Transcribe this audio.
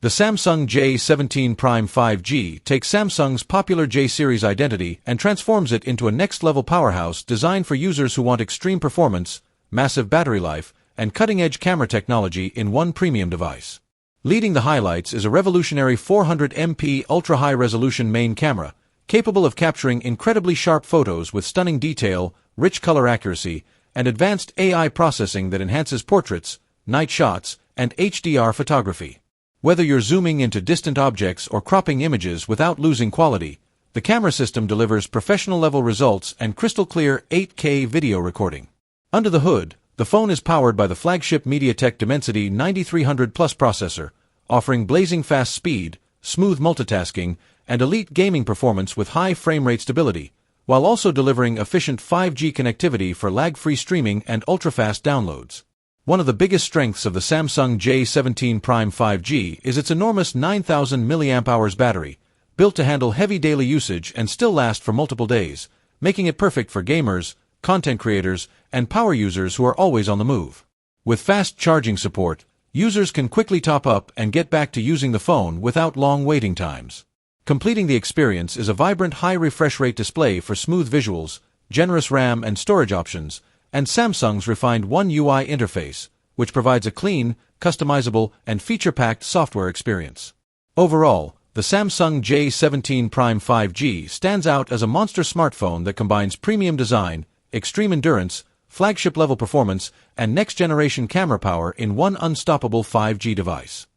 The Samsung J17 Prime 5G takes Samsung's popular J series identity and transforms it into a next-level powerhouse designed for users who want extreme performance, massive battery life, and cutting-edge camera technology in one premium device. Leading the highlights is a revolutionary 400MP ultra-high-resolution main camera, capable of capturing incredibly sharp photos with stunning detail, rich color accuracy, and advanced AI processing that enhances portraits, night shots, and HDR photography. Whether you're zooming into distant objects or cropping images without losing quality, the camera system delivers professional-level results and crystal-clear 8K video recording. Under the hood, the phone is powered by the flagship MediaTek Dimensity 9300 Plus processor, offering blazing fast speed, smooth multitasking, and elite gaming performance with high frame rate stability, while also delivering efficient 5G connectivity for lag-free streaming and ultra-fast downloads. One of the biggest strengths of the Samsung J17 Prime 5G is its enormous 9,000 mAh battery, built to handle heavy daily usage and still last for multiple days, making it perfect for gamers, content creators, and power users who are always on the move. With fast charging support, users can quickly top up and get back to using the phone without long waiting times. Completing the experience is a vibrant high refresh rate display for smooth visuals, generous RAM and storage options, and Samsung's refined One UI interface, which provides a clean, customizable, and feature-packed software experience. Overall, the Samsung J17 Prime 5G stands out as a monster smartphone that combines premium design, extreme endurance, flagship-level performance, and next-generation camera power in one unstoppable 5G device.